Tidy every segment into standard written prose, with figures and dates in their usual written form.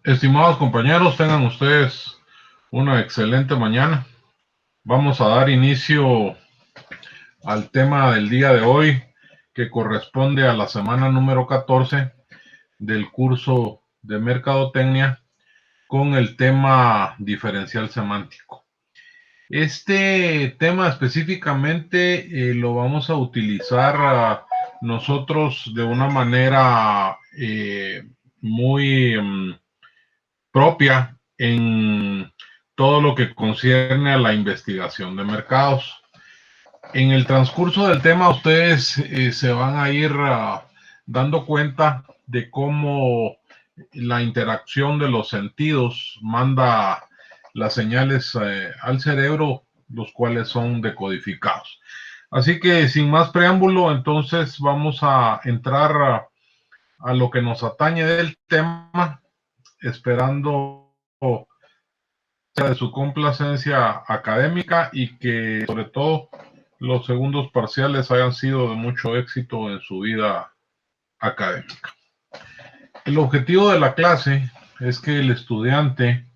Estimados compañeros, tengan ustedes una excelente mañana. Vamos a dar inicio al tema del día de hoy, que corresponde a la semana número 14 del curso de Mercadotecnia con el tema diferencial semántico. Este tema específicamente lo vamos a utilizar nosotros de una manera muy propia en todo lo que concierne a la investigación de mercados. En el transcurso del tema, ustedes se van a ir dando cuenta de cómo la interacción de los sentidos manda las señales al cerebro, los cuales son decodificados. Así que sin más preámbulo, entonces vamos a entrar a lo que nos atañe del tema, esperando de su complacencia académica y que sobre todo los segundos parciales hayan sido de mucho éxito en su vida académica. El objetivo de la clase es que el estudiante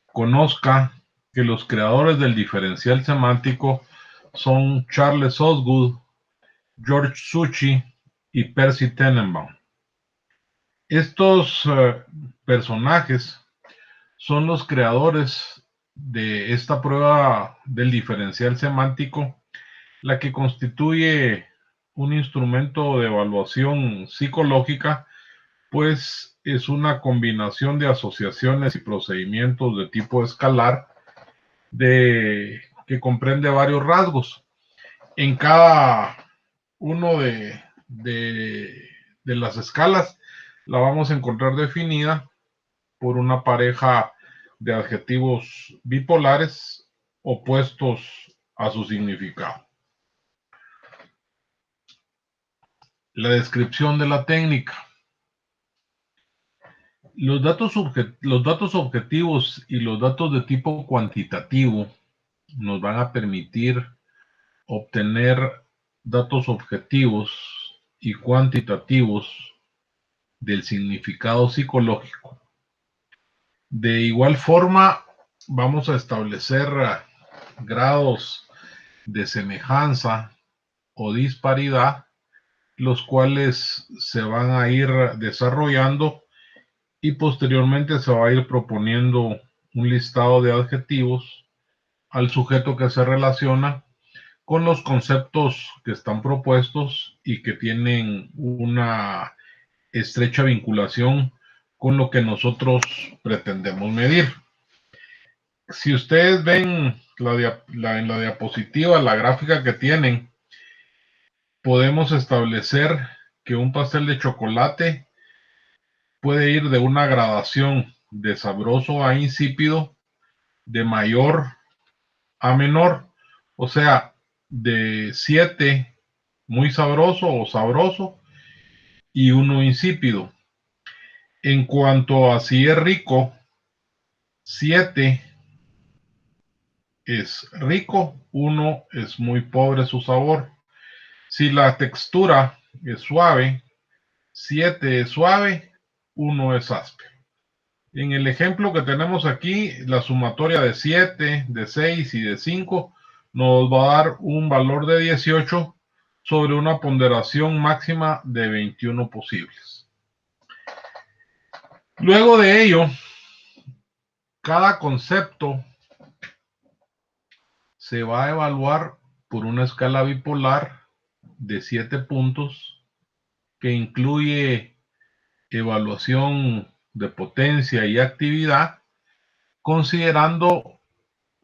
conozca que los creadores del diferencial semántico son Charles Osgood, George Suchi y Percy Tenenbaum. Estos personajes son los creadores de esta prueba del diferencial semántico, la que constituye un instrumento de evaluación psicológica, pues es una combinación de asociaciones y procedimientos de tipo escalar que comprende varios rasgos. En cada uno de las escalas la vamos a encontrar definida por una pareja de adjetivos bipolares opuestos a su significado. La descripción de la técnica. Los datos objetivos y los datos de tipo cuantitativo nos van a permitir obtener datos objetivos y cuantitativos del significado psicológico. De igual forma, vamos a establecer grados de semejanza o disparidad, los cuales se van a ir desarrollando y posteriormente se va a ir proponiendo un listado de adjetivos al sujeto que se relaciona con los conceptos que están propuestos y que tienen una estrecha vinculación con lo que nosotros pretendemos medir. Si ustedes ven en la diapositiva, la gráfica que tienen, podemos establecer que un pastel de chocolate puede ir de una gradación de sabroso a insípido, de mayor a menor, o sea, de 7 muy sabroso o sabroso y 1 insípido. En cuanto a si es rico, 7 es rico, 1 es muy pobre su sabor. Si la textura es suave, 7 es suave, 1 es áspero. En el ejemplo que tenemos aquí, la sumatoria de 7, de 6 y de 5 nos va a dar un valor de 18 sobre una ponderación máxima de 21 posibles. Luego de ello, cada concepto se va a evaluar por una escala bipolar de 7 puntos que incluye evaluación de potencia y actividad, considerando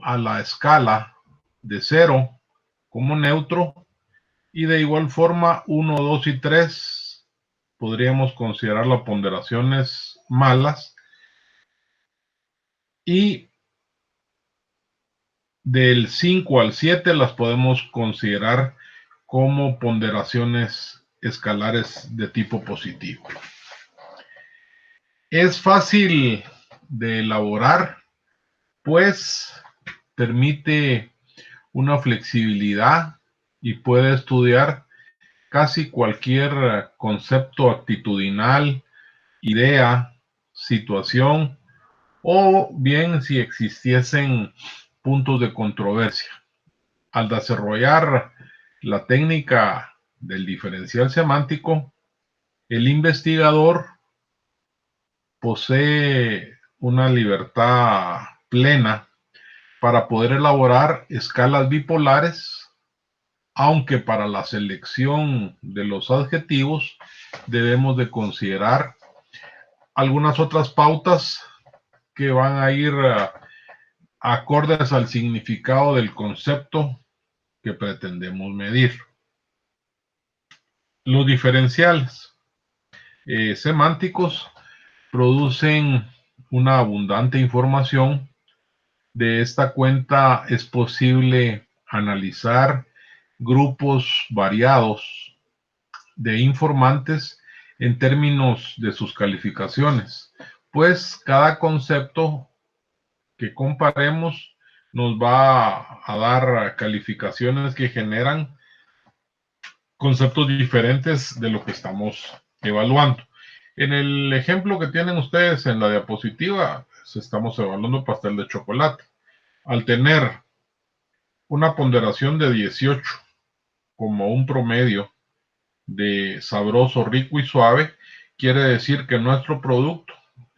a la escala de 0 como neutro y de igual forma 1, 2 y 3 podríamos considerar las ponderaciones malas y del 5 al 7 las podemos considerar como ponderaciones escalares de tipo positivo. Es fácil de elaborar, pues permite una flexibilidad y puede estudiar casi cualquier concepto actitudinal, idea, situación o bien si existiesen puntos de controversia. Al desarrollar la técnica del diferencial semántico, el investigador posee una libertad plena para poder elaborar escalas bipolares, aunque para la selección de los adjetivos debemos de considerar algunas otras pautas que van a ir acordes al significado del concepto que pretendemos medir. Los diferenciales semánticos producen una abundante información. De esta cuenta es posible analizar grupos variados de informantes en términos de sus calificaciones, pues cada concepto que comparemos nos va a dar calificaciones que generan conceptos diferentes de lo que estamos evaluando. En el ejemplo que tienen ustedes en la diapositiva, pues estamos evaluando pastel de chocolate. Al tener una ponderación de 18 como un promedio de sabroso, rico y suave, quiere decir que nuestro producto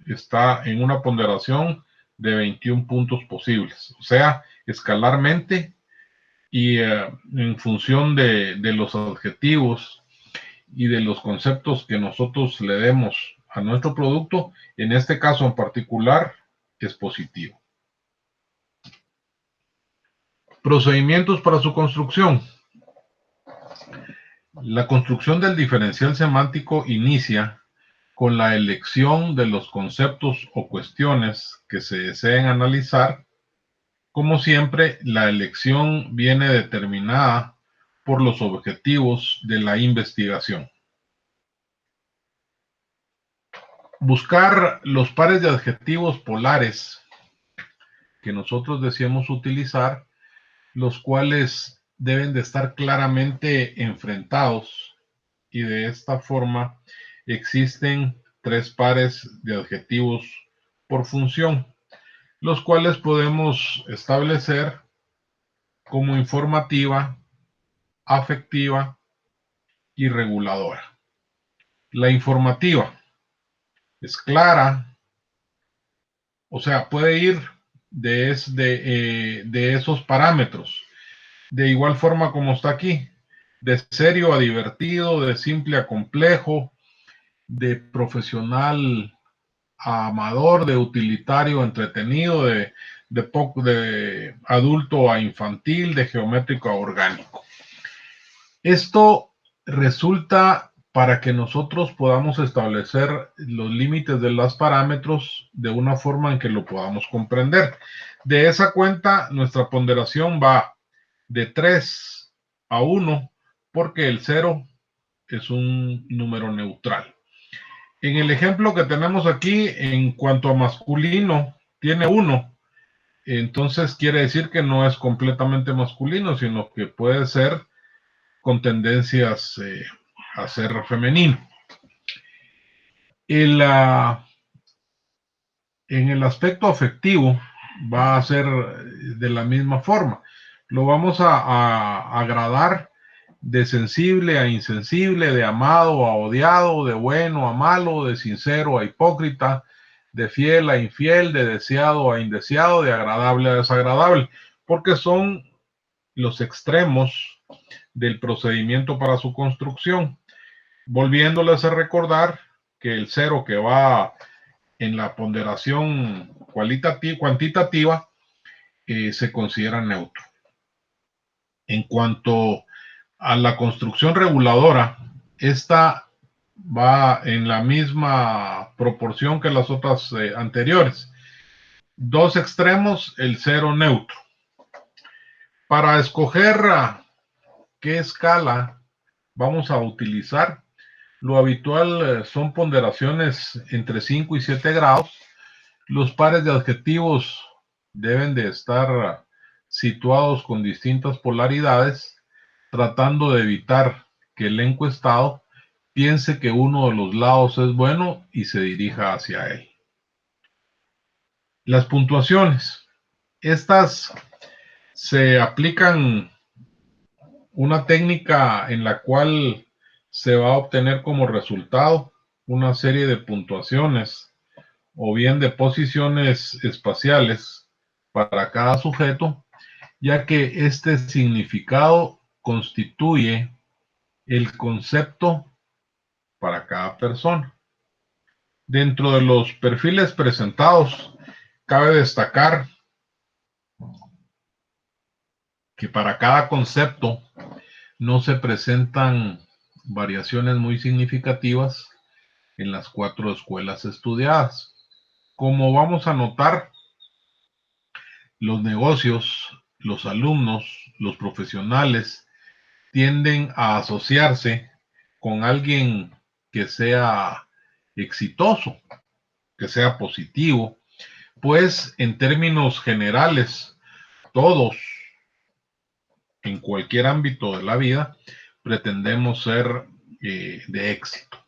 está en una ponderación de 21 puntos posibles. O sea, escalarmente y en función de los adjetivos y de los conceptos que nosotros le demos a nuestro producto, en este caso en particular, es positivo. Procedimientos para su construcción. La construcción del diferencial semántico inicia con la elección de los conceptos o cuestiones que se deseen analizar. Como siempre, la elección viene determinada por los objetivos de la investigación. Buscar los pares de adjetivos polares que nosotros deseamos utilizar, los cuales deben de estar claramente enfrentados, y de esta forma existen 3 pares de adjetivos por función, los cuales podemos establecer como informativa, afectiva y reguladora. La informativa es clara, o sea, puede ir de esos parámetros, de igual forma como está aquí, de serio a divertido, de simple a complejo, de profesional a amador, de utilitario a entretenido, de adulto a infantil, de geométrico a orgánico. Esto resulta para que nosotros podamos establecer los límites de los parámetros de una forma en que lo podamos comprender. De esa cuenta, nuestra ponderación va de 3 a 1, porque el 0 es un número neutral. En el ejemplo que tenemos aquí, en cuanto a masculino, tiene 1. Entonces quiere decir que no es completamente masculino, sino que puede ser con tendencias a ser femenino. En el aspecto afectivo va a ser de la misma forma. Lo vamos a agradar de sensible a insensible, de amado a odiado, de bueno a malo, de sincero a hipócrita, de fiel a infiel, de deseado a indeseado, de agradable a desagradable, porque son los extremos del procedimiento para su construcción. Volviéndoles a recordar que el 0 que va en la ponderación cuantitativa se considera neutro. En cuanto a la construcción reguladora, esta va en la misma proporción que las otras anteriores. 2 extremos, el 0 neutro. Para escoger qué escala vamos a utilizar, lo habitual son ponderaciones entre 5 y 7 grados. Los pares de adjetivos deben de estar situados con distintas polaridades, tratando de evitar que el encuestado piense que uno de los lados es bueno y se dirija hacia él. Las puntuaciones. Estas se aplican una técnica en la cual se va a obtener como resultado una serie de puntuaciones o bien de posiciones espaciales para cada sujeto, ya que este significado constituye el concepto para cada persona. Dentro de los perfiles presentados, cabe destacar que para cada concepto no se presentan variaciones muy significativas en las 4 escuelas estudiadas. Como vamos a notar, los negocios, los alumnos, los profesionales tienden a asociarse con alguien que sea exitoso, que sea positivo, pues en términos generales, todos en cualquier ámbito de la vida pretendemos ser de éxito.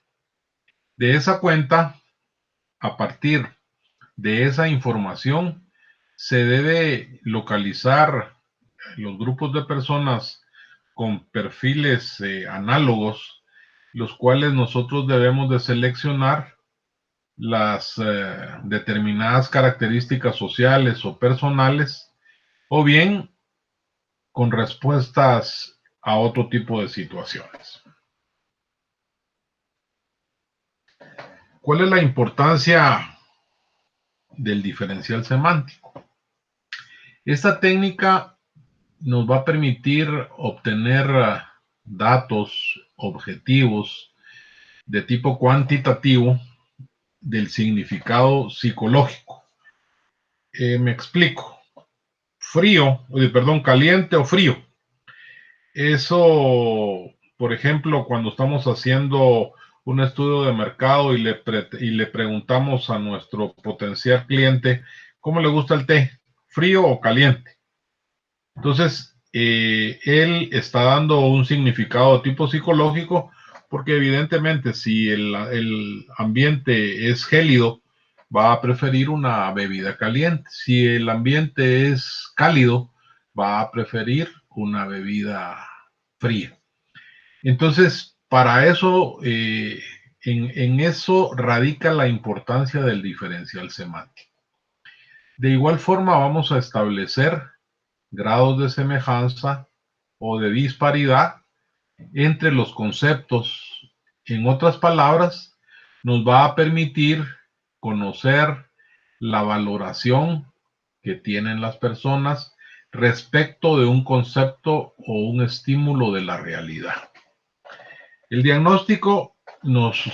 De esa cuenta, a partir de esa información, se debe localizar los grupos de personas con perfiles análogos, los cuales nosotros debemos de seleccionar las determinadas características sociales o personales, o bien con respuestas a otro tipo de situaciones. ¿Cuál es la importancia del diferencial semántico? Esta técnica nos va a permitir obtener datos objetivos de tipo cuantitativo del significado psicológico. Me explico. Caliente o frío. Eso, por ejemplo, cuando estamos haciendo un estudio de mercado y le preguntamos a nuestro potencial cliente, ¿cómo le gusta el té? ¿Frío o caliente? Entonces, él está dando un significado de tipo psicológico porque evidentemente si el ambiente es gélido, va a preferir una bebida caliente. Si el ambiente es cálido, va a preferir una bebida fría. Entonces, para eso, en eso radica la importancia del diferencial semántico. De igual forma, vamos a establecer grados de semejanza o de disparidad entre los conceptos. En otras palabras, nos va a permitir conocer la valoración que tienen las personas respecto de un concepto o un estímulo de la realidad. El diagnóstico nos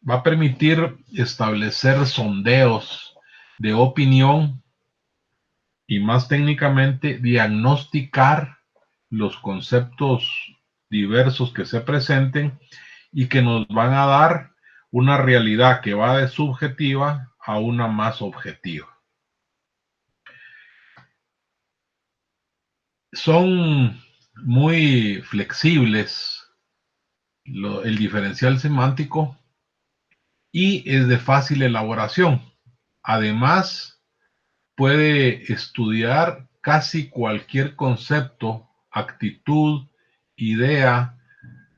va a permitir establecer sondeos de opinión y más técnicamente diagnosticar los conceptos diversos que se presenten y que nos van a dar una realidad que va de subjetiva a una más objetiva. Son muy flexibles el diferencial semántico y es de fácil elaboración. Además, puede estudiar casi cualquier concepto, actitud, idea,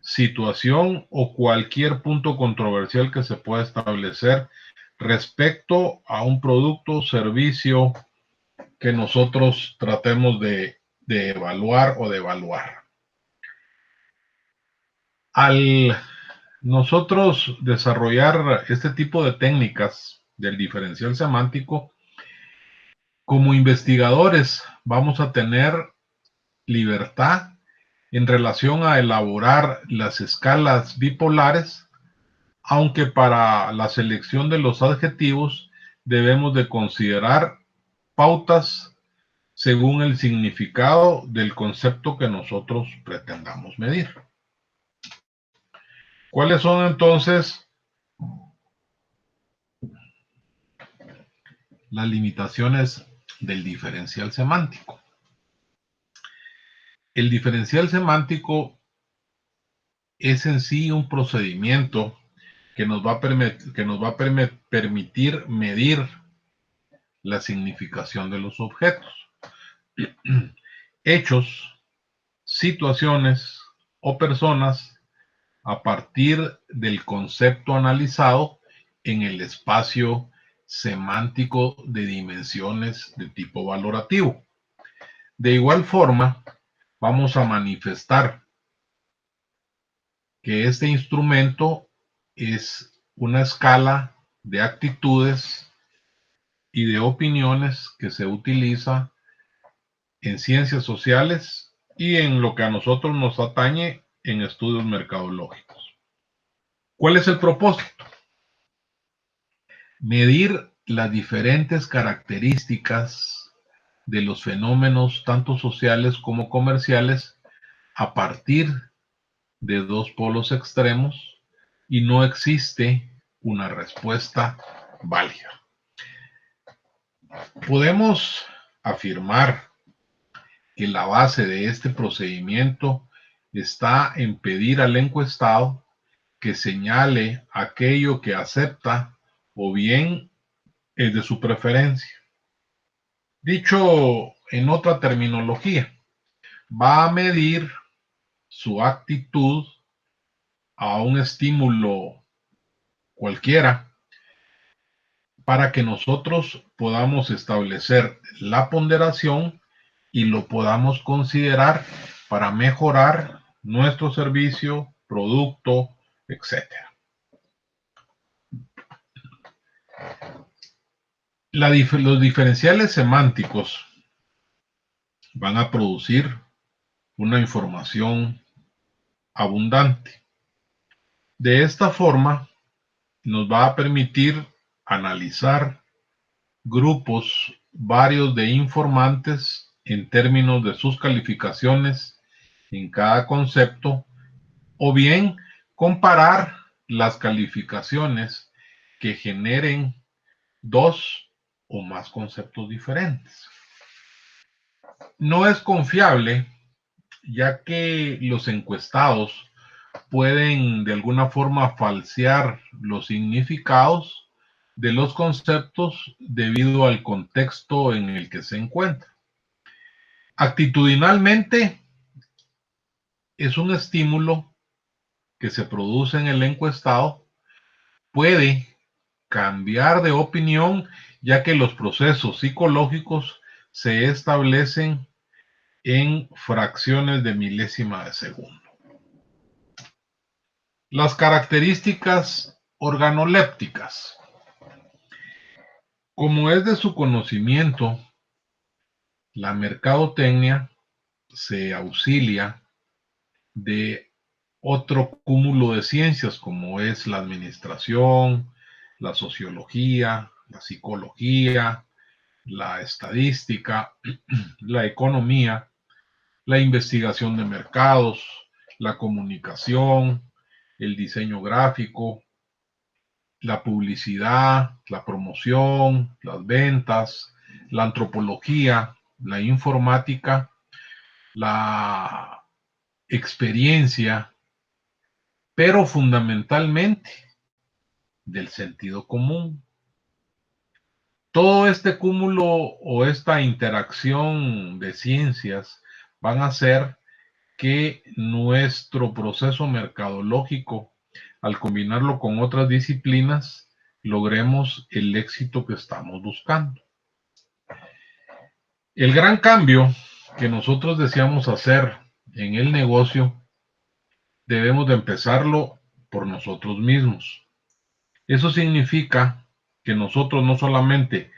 situación o cualquier punto controversial que se pueda establecer respecto a un producto o servicio que nosotros tratemos de evaluar o de evaluar. Al nosotros desarrollar este tipo de técnicas del diferencial semántico, como investigadores vamos a tener libertad en relación a elaborar las escalas bipolares, aunque para la selección de los adjetivos debemos de considerar pautas según el significado del concepto que nosotros pretendamos medir. ¿Cuáles son entonces las limitaciones del diferencial semántico? El diferencial semántico es en sí un procedimiento que nos va a permitir medir la significación de los objetos. Hechos, situaciones o personas a partir del concepto analizado en el espacio semántico de dimensiones de tipo valorativo. De igual forma, vamos a manifestar que este instrumento es una escala de actitudes y de opiniones que se utiliza en ciencias sociales y en lo que a nosotros nos atañe en estudios mercadológicos. ¿Cuál es el propósito? Medir las diferentes características de los fenómenos tanto sociales como comerciales a partir de dos polos extremos y no existe una respuesta válida. Podemos afirmar que la base de este procedimiento está en pedir al encuestado que señale aquello que acepta o bien es de su preferencia. Dicho en otra terminología, va a medir su actitud a un estímulo cualquiera para que nosotros podamos establecer la ponderación y lo podamos considerar para mejorar nuestro servicio, producto, etc. Los diferenciales semánticos van a producir una información abundante. De esta forma, nos va a permitir analizar grupos varios de informantes en términos de sus calificaciones en cada concepto, o bien comparar las calificaciones que generen dos o más conceptos diferentes. No es confiable, ya que los encuestados pueden de alguna forma falsear los significados de los conceptos debido al contexto en el que se encuentra. Actitudinalmente, es un estímulo que se produce en el encuestado, puede cambiar de opinión, ya que los procesos psicológicos se establecen en fracciones de milésima de segundo. Las características organolépticas. Como es de su conocimiento, la mercadotecnia se auxilia de otro cúmulo de ciencias como es la administración, la sociología, la psicología, la estadística, la economía, la investigación de mercados, la comunicación, el diseño gráfico, la publicidad, la promoción, las ventas, la antropología, la informática, la experiencia, pero fundamentalmente del sentido común. Todo este cúmulo o esta interacción de ciencias van a hacer que nuestro proceso mercadológico, al combinarlo con otras disciplinas, logremos el éxito que estamos buscando. El gran cambio que nosotros deseamos hacer en el negocio, debemos de empezarlo por nosotros mismos. Eso significa que nosotros no solamente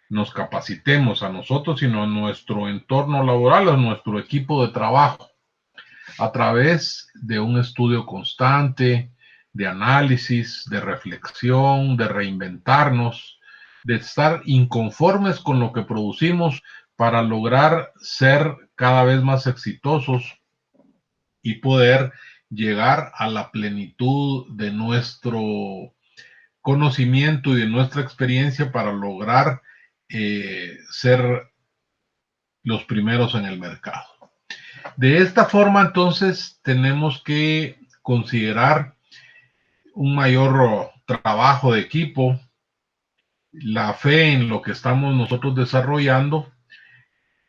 nos capacitemos a nosotros, sino a nuestro entorno laboral, a nuestro equipo de trabajo, a través de un estudio constante, de análisis, de reflexión, de reinventarnos, de estar inconformes con lo que producimos para lograr ser cada vez más exitosos y poder llegar a la plenitud de nuestro conocimiento y de nuestra experiencia para lograr ser los primeros en el mercado. De esta forma, entonces, tenemos que considerar un mayor trabajo de equipo, la fe en lo que estamos nosotros desarrollando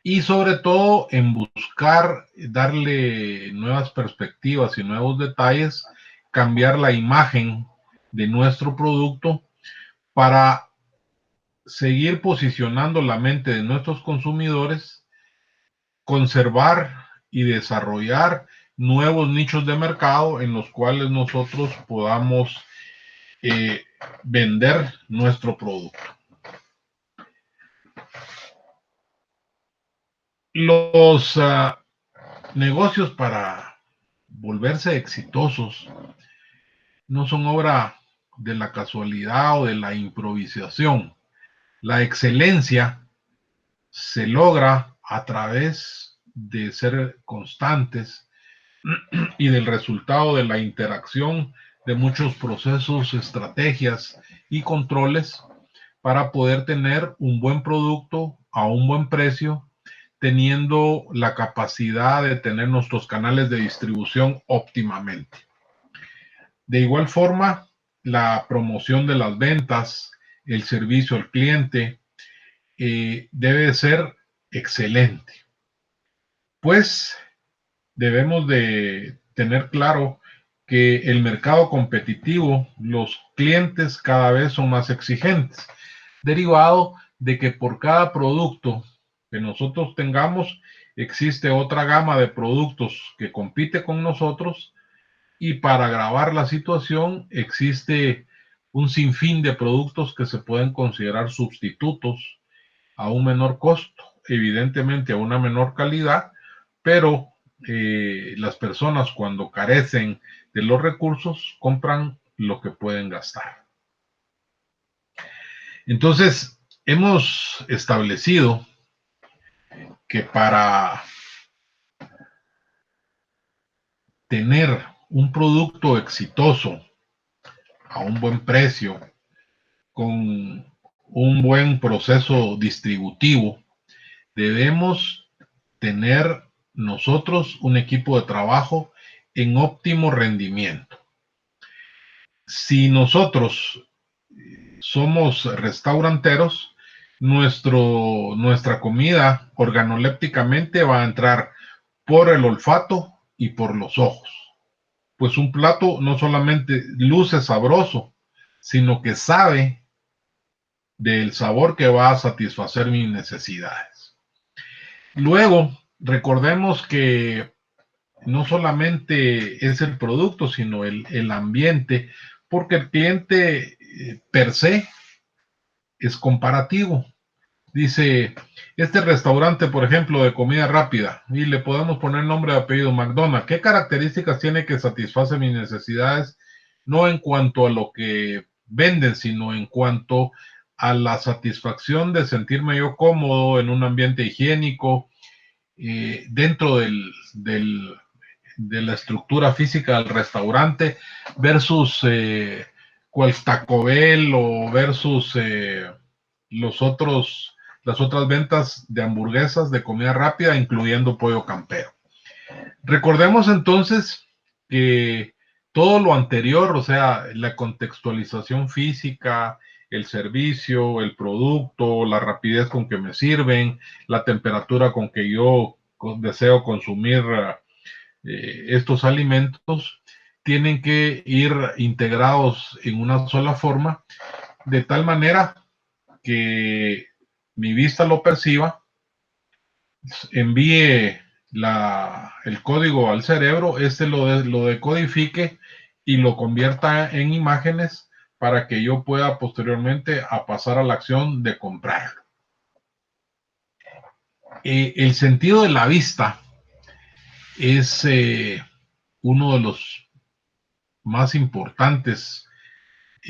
y sobre todo en buscar darle nuevas perspectivas y nuevos detalles, cambiar la imagen de nuestro producto para seguir posicionando la mente de nuestros consumidores, conservar y desarrollar nuevos nichos de mercado en los cuales nosotros podamos eh, vender nuestro producto. Los negocios para volverse exitosos no son obra de la casualidad o de la improvisación. La excelencia se logra a través de ser constantes y del resultado de la interacción de muchos procesos, estrategias y controles para poder tener un buen producto a un buen precio, teniendo la capacidad de tener nuestros canales de distribución óptimamente. De igual forma, la promoción de las ventas, el servicio al cliente, debe ser excelente. Pues debemos de tener claro que el mercado competitivo, los clientes cada vez son más exigentes, derivado de que por cada producto que nosotros tengamos, existe otra gama de productos que compite con nosotros y para agravar la situación existe un sinfín de productos que se pueden considerar sustitutos a un menor costo, evidentemente a una menor calidad, pero las personas cuando carecen de los recursos compran lo que pueden gastar. Entonces, hemos establecido que para tener un producto exitoso a un buen precio, con un buen proceso distributivo, debemos tener nosotros un equipo de trabajo en óptimo rendimiento. Si nosotros somos restauranteros, nuestra comida organolépticamente va a entrar por el olfato y por los ojos. Pues un plato no solamente luce sabroso, sino que sabe del sabor que va a satisfacer mis necesidades. Luego, recordemos que no solamente es el producto, sino el ambiente, porque el cliente per se es comparativo. Dice, este restaurante, por ejemplo, de comida rápida, y le podemos poner nombre de apellido McDonald's, ¿qué características tiene que satisface mis necesidades? No en cuanto a lo que venden, sino en cuanto a la satisfacción de sentirme yo cómodo en un ambiente higiénico, dentro de la estructura física del restaurante, versus cual Taco Bell o versus las otras ventas de hamburguesas de comida rápida, incluyendo pollo campero. Recordemos entonces que todo lo anterior, o sea, la contextualización física, el servicio, el producto, la rapidez con que me sirven, la temperatura con que yo deseo consumir estos alimentos, tienen que ir integrados en una sola forma, de tal manera que mi vista lo perciba, envíe el código al cerebro, lo decodifique y lo convierta en imágenes para que yo pueda posteriormente a pasar a la acción de comprarlo. El sentido de la vista es uno de los más importantes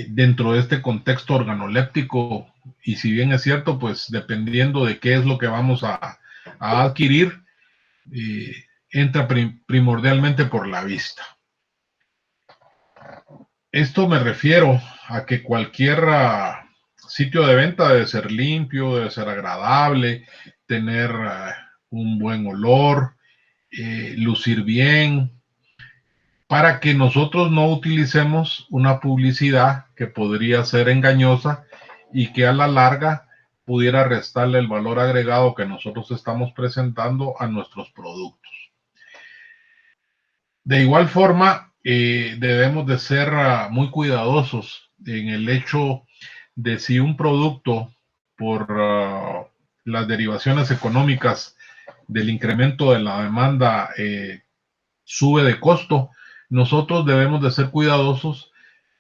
dentro de este contexto organoléptico, y si bien es cierto, pues dependiendo de qué es lo que vamos a adquirir, entra primordialmente por la vista. Esto me refiero a que cualquier sitio de venta debe ser limpio, debe ser agradable, tener un buen olor, lucir bien, para que nosotros no utilicemos una publicidad que podría ser engañosa y que a la larga pudiera restarle el valor agregado que nosotros estamos presentando a nuestros productos. De igual forma, debemos de ser muy cuidadosos en el hecho de si un producto, por las derivaciones económicas del incremento de la demanda, sube de costo, nosotros debemos de ser cuidadosos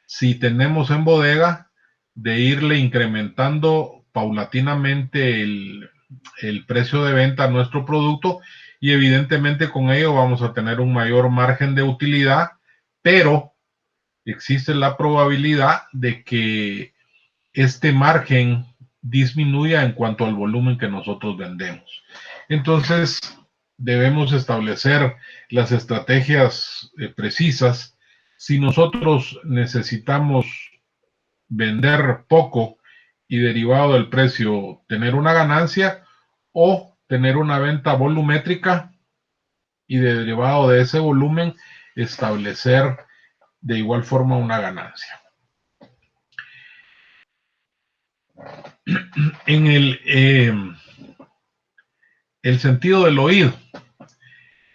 si tenemos en bodega de irle incrementando paulatinamente el precio de venta a nuestro producto, y evidentemente con ello vamos a tener un mayor margen de utilidad, pero existe la probabilidad de que este margen disminuya en cuanto al volumen que nosotros vendemos. Entonces, debemos establecer las estrategias precisas. Si nosotros necesitamos vender poco y derivado del precio tener una ganancia, o tener una venta volumétrica y derivado de ese volumen establecer de igual forma una ganancia. En el sentido del oído,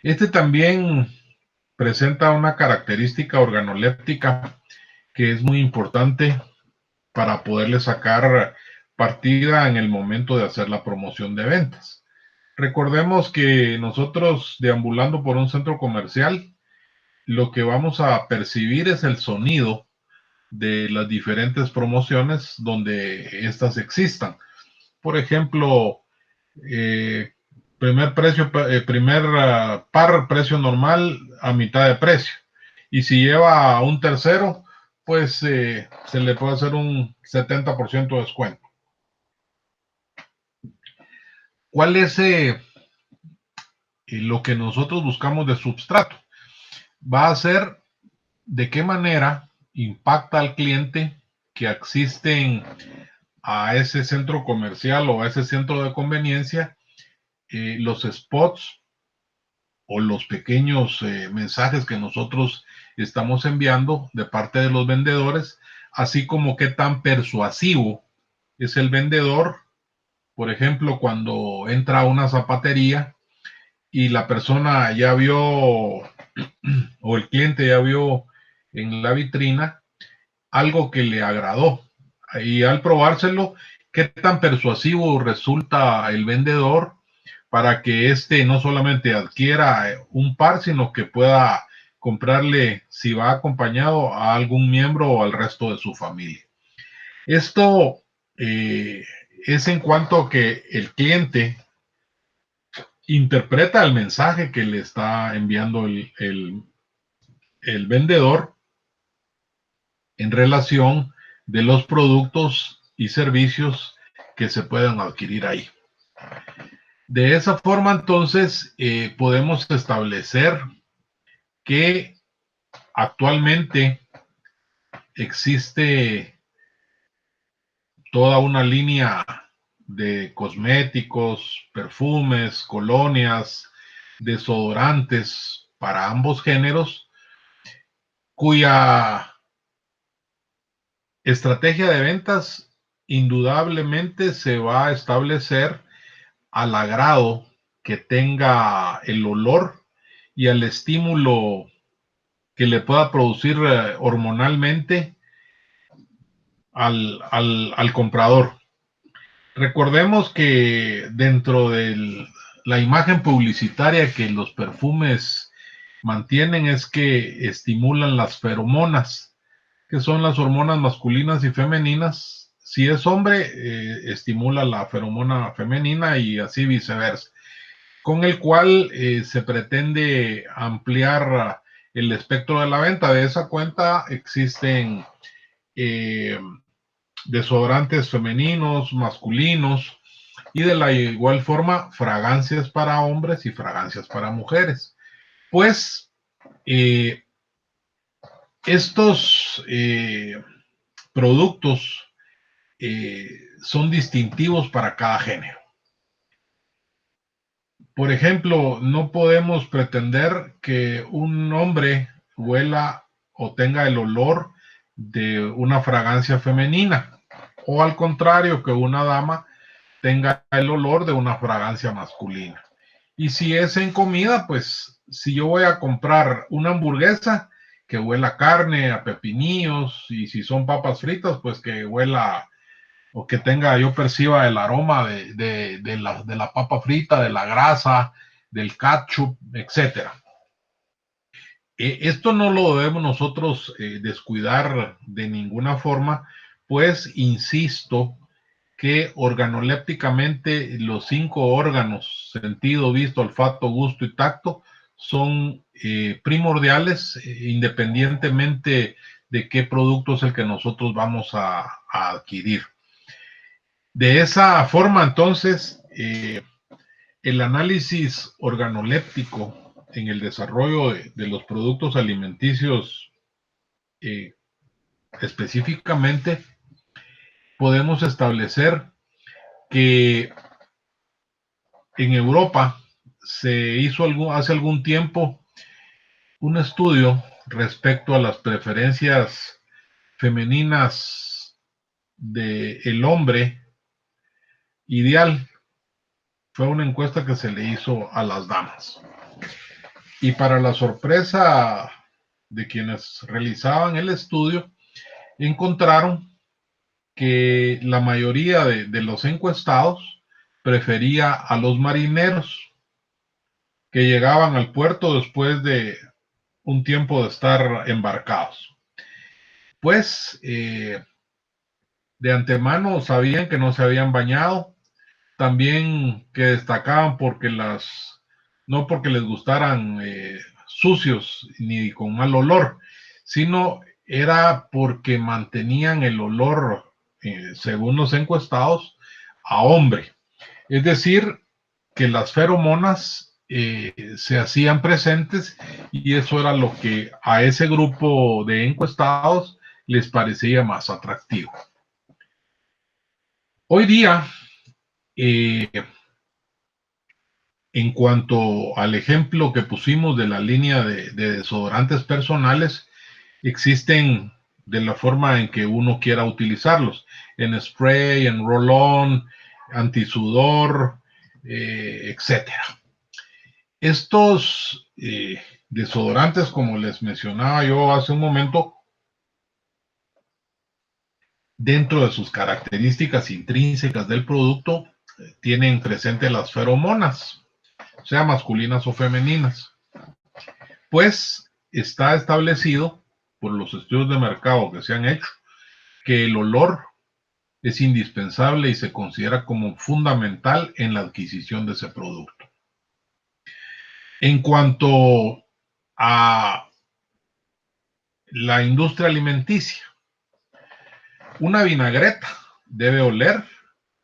este también presenta una característica organoléptica que es muy importante para poderle sacar partida en el momento de hacer la promoción de ventas. Recordemos que nosotros, deambulando por un centro comercial, lo que vamos a percibir es el sonido de las diferentes promociones donde éstas existan. Por ejemplo, primer par, precio normal a mitad de precio. Y si lleva un tercero, pues se le puede hacer un 70% de descuento. ¿Cuál es lo que nosotros buscamos de substrato? Va a ser de qué manera impacta al cliente que asisten a ese centro comercial o a ese centro de conveniencia los spots o los pequeños mensajes que nosotros estamos enviando de parte de los vendedores, así como qué tan persuasivo es el vendedor. Por ejemplo, cuando entra a una zapatería y la persona ya vio o el cliente ya vio en la vitrina algo que le agradó, y al probárselo, qué tan persuasivo resulta el vendedor para que éste no solamente adquiera un par, sino que pueda comprarle, si va acompañado, a algún miembro o al resto de su familia. Esto es en cuanto a que el cliente interpreta el mensaje que le está enviando el vendedor en relación de los productos y servicios que se puedan adquirir ahí. De esa forma, entonces, podemos establecer que actualmente existe toda una línea de cosméticos, perfumes, colonias, desodorantes para ambos géneros, cuya estrategia de ventas indudablemente se va a establecer al agrado que tenga el olor y al estímulo que le pueda producir hormonalmente al comprador. Recordemos que dentro de la imagen publicitaria que los perfumes mantienen es que estimulan las feromonas, que son las hormonas masculinas y femeninas. Si es hombre, estimula la feromona femenina y así viceversa, con el cual se pretende ampliar el espectro de la venta. De esa cuenta existen desodorantes femeninos, masculinos, y de la igual forma fragancias para hombres y fragancias para mujeres. Pues estos productos son distintivos para cada género. Por ejemplo, no podemos pretender que un hombre huela o tenga el olor de una fragancia femenina, o al contrario, que una dama tenga el olor de una fragancia masculina. Y si es en comida, pues si yo voy a comprar una hamburguesa, que huela a carne, a pepinillos, y si son papas fritas, pues que huela o que tenga, yo perciba el aroma de la papa frita, de la grasa, del ketchup, etcétera. Esto no lo debemos nosotros descuidar de ninguna forma, pues insisto que organolépticamente los 5 órganos, sentido, visto, olfato, gusto y tacto, son primordiales independientemente de qué producto es el que nosotros vamos a adquirir. De esa forma, entonces, el análisis organoléptico en el desarrollo de los productos alimenticios eh, específicamente, podemos establecer que en Europa se hizo hace algún tiempo un estudio respecto a las preferencias femeninas del hombre ideal. Fue una encuesta que se le hizo a las damas. Y para la sorpresa de quienes realizaban el estudio, encontraron que la mayoría de los encuestados prefería a los marineros que llegaban al puerto después de un tiempo de estar embarcados. Pues de antemano sabían que no se habían bañado, también que destacaban no porque les gustaran sucios ni con mal olor, sino era porque mantenían el olor, según los encuestados, a hombre. Es decir, que las feromonas se hacían presentes y eso era lo que a ese grupo de encuestados les parecía más atractivo. Hoy día, eh, en cuanto al ejemplo que pusimos de la línea de desodorantes personales, existen de la forma en que uno quiera utilizarlos, en spray, en roll-on, antisudor, etcétera. Estos desodorantes, como les mencionaba yo hace un momento, dentro de sus características intrínsecas del producto, tienen presente las feromonas, sea masculinas o femeninas. Pues está establecido por los estudios de mercado que se han hecho que el olor es indispensable y se considera como fundamental en la adquisición de ese producto. En cuanto a la industria alimenticia, una vinagreta debe oler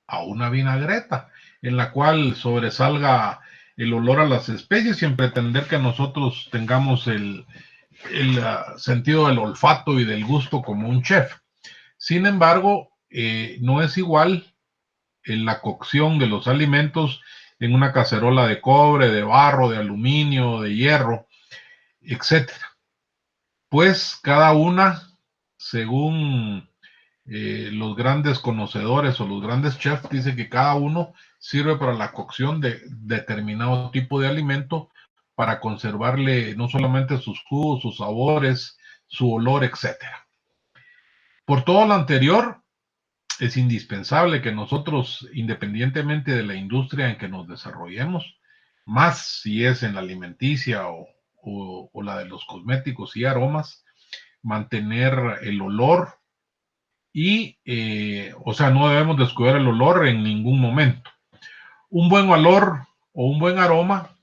a una vinagreta en la cual sobresalga el olor a las especies sin pretender que nosotros tengamos el sentido del olfato y del gusto como un chef. Sin embargo, no es igual en la cocción de los alimentos en una cacerola de cobre, de barro, de aluminio, de hierro, etcétera. Pues cada una, según los grandes conocedores o los grandes chefs, dice que cada uno sirve para la cocción de determinado tipo de alimento para conservarle no solamente sus jugos, sus sabores, su olor, etcétera. Por todo lo anterior, es indispensable que nosotros, independientemente de la industria en que nos desarrollemos, más si es en la alimenticia o la de los cosméticos y aromas, mantener el olor y, o sea, no debemos descuidar el olor en ningún momento. Un buen olor o un buen aroma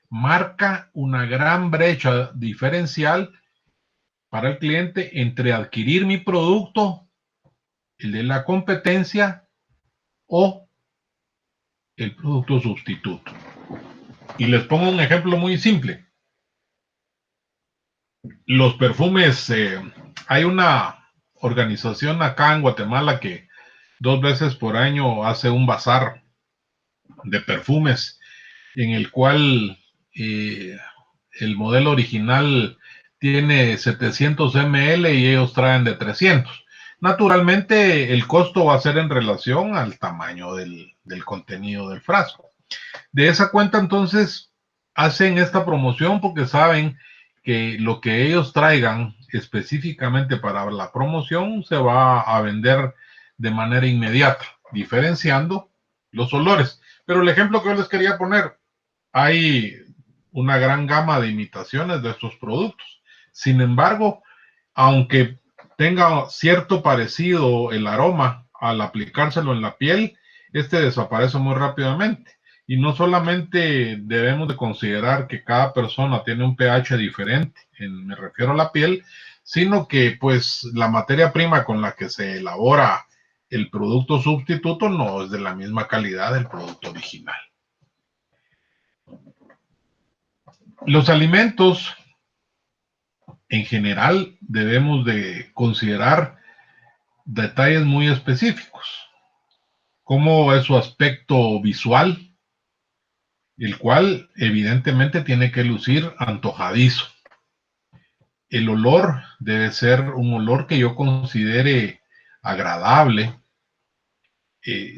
marca una gran brecha diferencial para el cliente entre adquirir mi producto, el de la competencia o el producto sustituto. Y les pongo un ejemplo muy simple. Los perfumes, hay una organización acá en Guatemala que 2 veces por año hace un bazar de perfumes en el cual el modelo original tiene 700 ml y ellos traen de 300. Naturalmente, el costo va a ser en relación al tamaño del contenido del frasco. De esa cuenta, entonces, hacen esta promoción porque saben que lo que ellos traigan específicamente para la promoción se va a vender de manera inmediata, diferenciando los olores. Pero el ejemplo que yo les quería poner, hay una gran gama de imitaciones de estos productos. Sin embargo, aunque tenga cierto parecido el aroma al aplicárselo en la piel, este desaparece muy rápidamente. Y no solamente debemos de considerar que cada persona tiene un pH diferente, me refiero a la piel, sino que pues la materia prima con la que se elabora el producto sustituto no es de la misma calidad del producto original. Los alimentos en general debemos de considerar detalles muy específicos, como es su aspecto visual, el cual evidentemente tiene que lucir antojadizo. El olor debe ser un olor que yo considere agradable.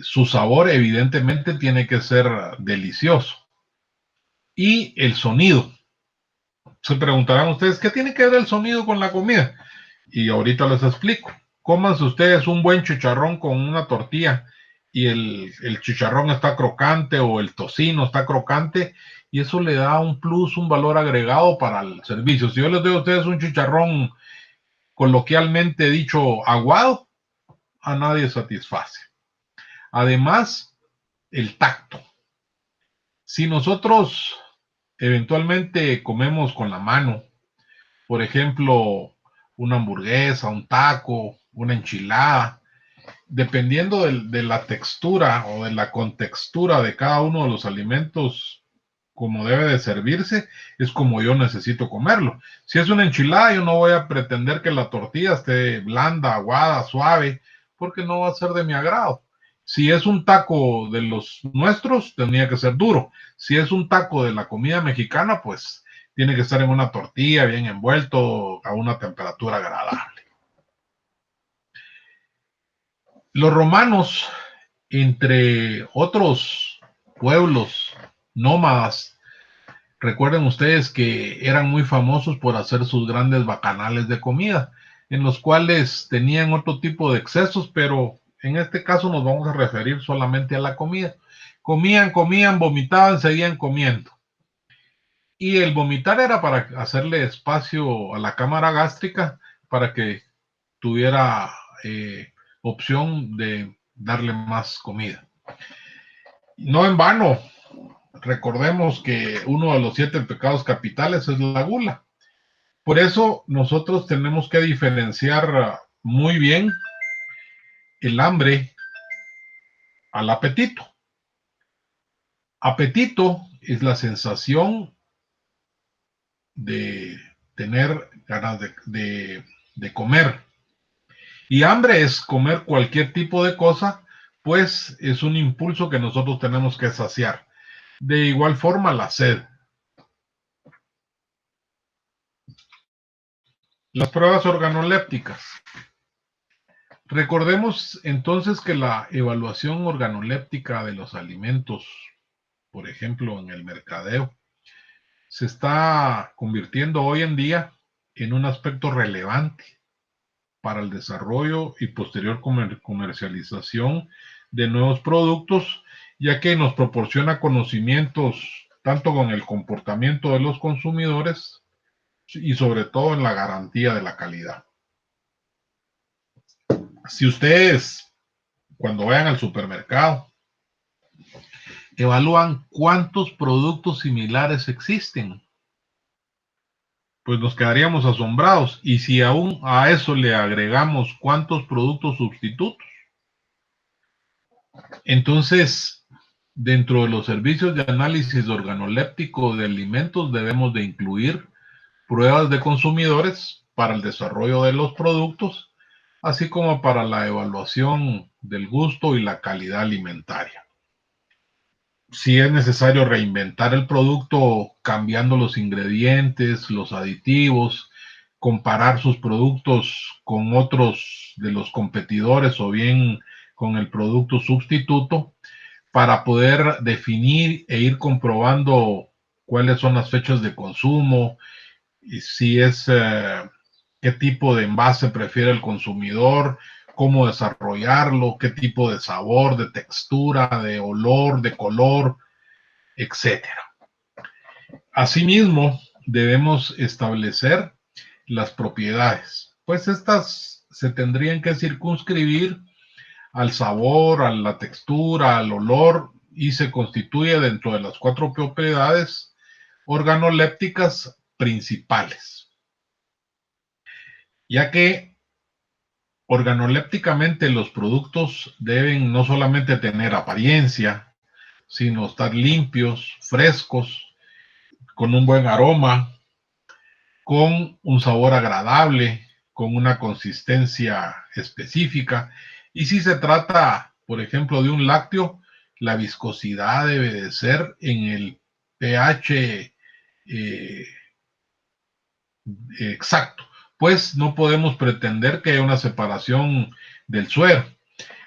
Su sabor evidentemente tiene que ser delicioso. Y el sonido. Se preguntarán ustedes, ¿qué tiene que ver el sonido con la comida? Y ahorita les explico. Cómanse ustedes un buen chicharrón con una tortilla y el chicharrón está crocante o el tocino está crocante y eso le da un plus, un valor agregado para el servicio. Si yo les doy a ustedes un chicharrón coloquialmente dicho aguado, a nadie satisface. Además, el tacto. Si nosotros eventualmente comemos con la mano, por ejemplo, una hamburguesa, un taco, una enchilada, dependiendo de la textura o de la contextura de cada uno de los alimentos, como debe de servirse, es como yo necesito comerlo. Si es una enchilada, yo no voy a pretender que la tortilla esté blanda, aguada, suave, porque no va a ser de mi agrado. Si es un taco de los nuestros, tendría que ser duro. Si es un taco de la comida mexicana, pues tiene que estar en una tortilla bien envuelto a una temperatura agradable. Los romanos, entre otros pueblos nómadas, recuerden ustedes que eran muy famosos por hacer sus grandes bacanales de comida, en los cuales tenían otro tipo de excesos, pero en este caso nos vamos a referir solamente a la comida. Comían, vomitaban, seguían comiendo. Y el vomitar era para hacerle espacio a la cámara gástrica para que tuviera opción de darle más comida. No en vano, recordemos que uno de los 7 pecados capitales es la gula. Por eso nosotros tenemos que diferenciar muy bien el hambre al apetito. Apetito es la sensación de tener ganas de comer. Y hambre es comer cualquier tipo de cosa, pues es un impulso que nosotros tenemos que saciar. De igual forma, la sed. Las pruebas organolépticas. Recordemos entonces que la evaluación organoléptica de los alimentos, por ejemplo, en el mercadeo, se está convirtiendo hoy en día en un aspecto relevante para el desarrollo y posterior comercialización de nuevos productos, ya que nos proporciona conocimientos tanto con el comportamiento de los consumidores y sobre todo en la garantía de la calidad. Si ustedes, cuando vayan al supermercado, evalúan cuántos productos similares existen, pues nos quedaríamos asombrados. Y si aún a eso le agregamos cuántos productos sustitutos, entonces dentro de los servicios de análisis organoléptico de alimentos debemos de incluir pruebas de consumidores para el desarrollo de los productos, así como para la evaluación del gusto y la calidad alimentaria. Si es necesario reinventar el producto cambiando los ingredientes, los aditivos, comparar sus productos con otros de los competidores o bien con el producto sustituto para poder definir e ir comprobando cuáles son las fechas de consumo y si es qué tipo de envase prefiere el consumidor, cómo desarrollarlo, qué tipo de sabor, de textura, de olor, de color, etcétera. Asimismo, debemos establecer las propiedades, pues estas se tendrían que circunscribir al sabor, a la textura, al olor y se constituye dentro de las 4 propiedades organolépticas principales, ya que organolépticamente los productos deben no solamente tener apariencia, sino estar limpios, frescos, con un buen aroma, con un sabor agradable, con una consistencia específica. Y si se trata, por ejemplo, de un lácteo, la viscosidad debe de ser en el pH exacto, pues no podemos pretender que haya una separación del suero.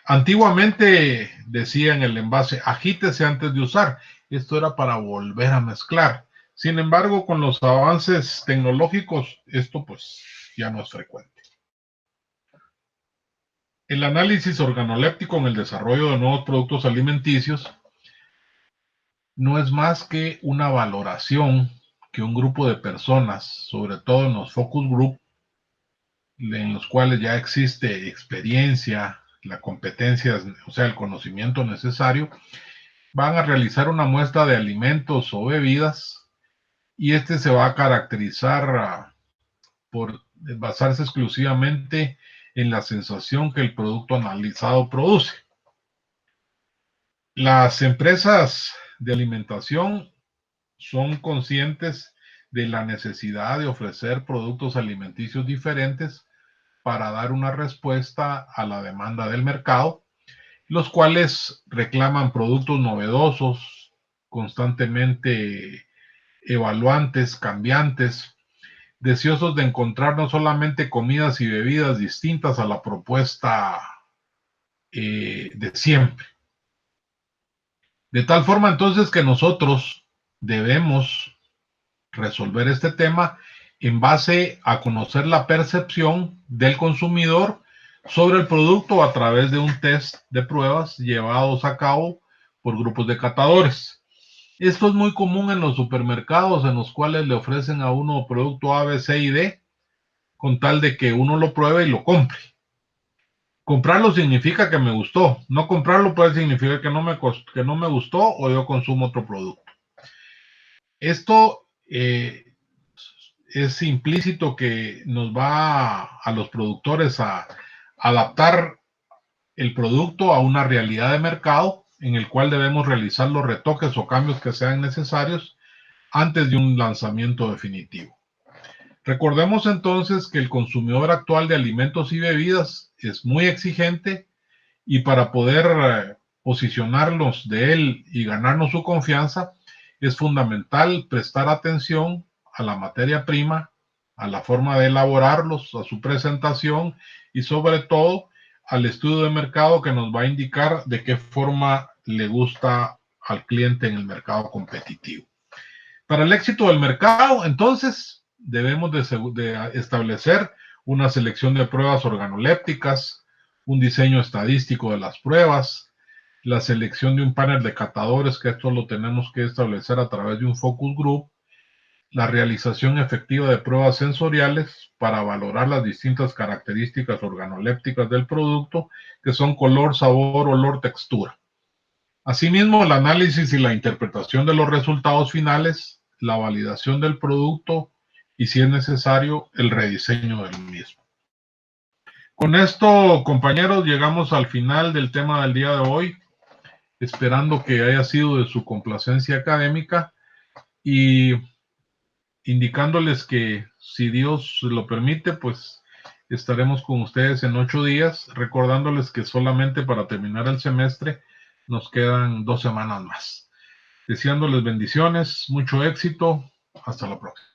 Antiguamente decía en el envase, agítese antes de usar. Esto era para volver a mezclar. Sin embargo, con los avances tecnológicos, esto pues ya no es frecuente. El análisis organoléptico en el desarrollo de nuevos productos alimenticios no es más que una valoración que un grupo de personas, sobre todo en los focus group, en los cuales ya existe experiencia, la competencia, o sea, el conocimiento necesario, van a realizar una muestra de alimentos o bebidas y este se va a caracterizar por basarse exclusivamente en la sensación que el producto analizado produce. Las empresas de alimentación son conscientes de la necesidad de ofrecer productos alimenticios diferentes para dar una respuesta a la demanda del mercado, los cuales reclaman productos novedosos, constantemente evaluantes, cambiantes, deseosos de encontrar no solamente comidas y bebidas distintas a la propuesta de siempre. De tal forma entonces que nosotros debemos resolver este tema en base a conocer la percepción del consumidor sobre el producto a través de un test de pruebas llevados a cabo por grupos de catadores. Esto es muy común en los supermercados en los cuales le ofrecen a uno producto A, B, C y D con tal de que uno lo pruebe y lo compre. Comprarlo significa que me gustó, no comprarlo puede significar que no me gustó o yo consumo otro producto. Esto es implícito que nos va a los productores a adaptar el producto a una realidad de mercado en el cual debemos realizar los retoques o cambios que sean necesarios antes de un lanzamiento definitivo. Recordemos entonces que el consumidor actual de alimentos y bebidas es muy exigente y para poder posicionarnos de él y ganarnos su confianza es fundamental prestar atención a la materia prima, a la forma de elaborarlos, a su presentación y sobre todo al estudio de mercado que nos va a indicar de qué forma le gusta al cliente en el mercado competitivo. Para el éxito del mercado, entonces, debemos de establecer una selección de pruebas organolépticas, un diseño estadístico de las pruebas, la selección de un panel de catadores, que esto lo tenemos que establecer a través de un focus group, la realización efectiva de pruebas sensoriales para valorar las distintas características organolépticas del producto, que son color, sabor, olor, textura. Asimismo, el análisis y la interpretación de los resultados finales, la validación del producto y, si es necesario, el rediseño del mismo. Con esto, compañeros, llegamos al final del tema del día de hoy, esperando que haya sido de su complacencia académica y indicándoles que, si Dios lo permite, pues estaremos con ustedes en 8 días, recordándoles que solamente para terminar el semestre nos quedan 2 semanas más. Deseándoles bendiciones, mucho éxito. Hasta la próxima.